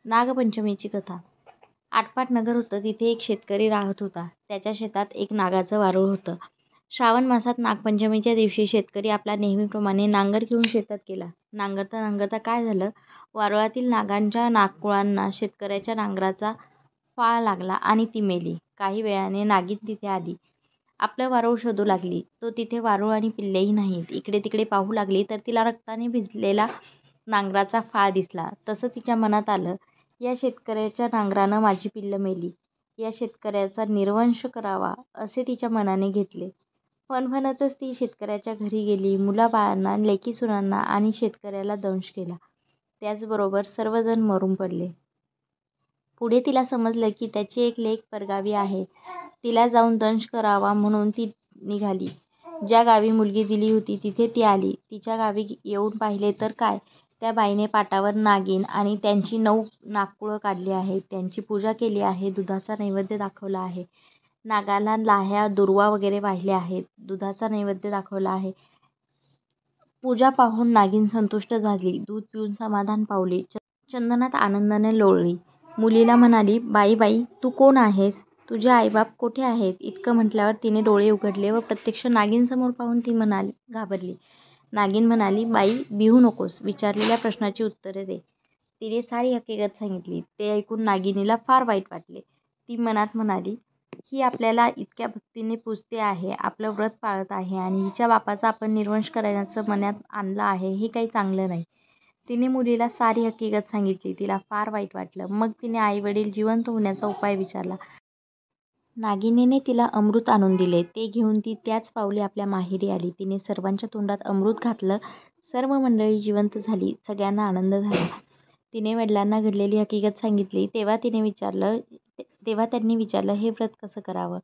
नागपंचमीची कथा. आटपाट नगर होतं. तिथे एक शेतकरी राहत होता. त्याच्या शेतात एक नागाचं वारूळ होतं. श्रावण मासात नागपंचमीच्या दिवशी शेतकरी आपला नेहमीप्रमाणे नांगर घेऊन शेतात गेला. नांगरता नांगरता काय झालं, वारुळातील नागांच्या नाककुळांना शेतकऱ्याच्या नांगराचा फाळ लागला आणि ती मेली. काही वेळाने नागिन तिथे आली. आपलं वारूळ शोधू लागली. तो तिथे वारूळ आणि पिल्लेही नाहीत. इकडे तिकडे पाहू लागली तर तिला रक्ताने भिजलेला नांगराचा फाळ दिसला. तसं तिच्या मनात आलं, या शेतकऱ्याच्या नांगरानं माझी पिल्लं मेली. या शेतकऱ्याचा निर्वंश करावा असे तिच्या मनाने घेतले. फणफणतच ती शेतकऱ्याच्या घरी गेली. मुलाबाळांना, लेकीसुनांना आणि शेतकऱ्याला दंश केला. त्याचबरोबर सर्वजण मरून पडले. पुढे तिला समजलं की त्याची एक लेक परगावी आहे. तिला जाऊन दंश करावा म्हणून ती निघाली. ज्या गावी मुलगी दिली होती तिथे ती आली. तिच्या गावी येऊन पाहिले तर काय, त्या बाईने पाटावर नागिन आणि त्यांची 9 नाककुळं काढली आहेत. त्यांची पूजा केली आहे. दुधाचा नैवेद्य दाखवला आहे. नागाला लाह्या, दुर्वा वगैरे वाहिले आहेत. दुधाचा नैवेद्य दाखवला आहे. पूजा पाहून नागिन संतुष्ट झाली. दूध पिऊन समाधान पावली. चंदनात आनंदाने लोळली. मुलीला म्हणाली, बाई बाई, तू कोण आहेस? तुझे आईबाप कोठे आहेत? इतकं म्हटल्यावर तिने डोळे उघडले व प्रत्यक्ष नागिनसमोर पाहून ती घाबरली. नागिन म्हणाली, बाई, भिवू नकोस. विचारलेल्या प्रश्नाची उत्तरे दे. तिने सारी हकीकत सांगितली. ते ऐकून नागिनीला फार वाईट वाटले. ती मनात म्हणाली, ही आपल्याला इतक्या भक्तीने पूजते आहे, आपलं व्रत पाळत आहे आणि हिच्या बापाचा आपण निर्वंश करायचं मनात आणलं आहे, हे काही चांगलं नाही. तिने मुलीला सारी हकीकत सांगितली. तिला फार वाईट वाटलं. मग तिने आईवडील जिवंत होण्याचा उपाय विचारला. नागिनीने तिला अमृत आणून दिले. ते घेऊन ती त्याच पावली आपल्या माहेरी आली. तिने सर्वांच्या तोंडात अमृत घातलं. सर्व मंडळी जिवंत झाली. सगळ्यांना आनंद झाला. तिने वडिलांना घडलेली हकीकत सांगितली. तेव्हा त्यांनी विचारलं, हे व्रत कसं करावं?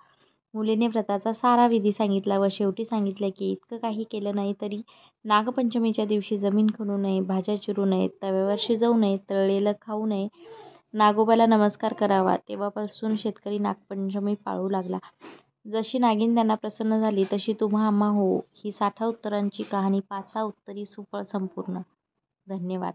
मुलीने व्रताचा सारा विधी सांगितला व शेवटी सांगितलं की इतकं काही केलं नाही तरी नागपंचमीच्या दिवशी जमीन खणू नये, भाज्या चिरू नयेत, तव्यावर शिजवू नये, तळलेलं खाऊ नये, नागोबाला नमस्कार करावा. तेव्हापासून शेतकरी नागपंचमी पाळू लागला. जशी नागिन त्यांना प्रसन्न झाली तशी तुम्हा आम्हा हो. ही 60 उत्तरांची कहाणी 5 उत्तरी सुफळ संपूर्ण. धन्यवाद.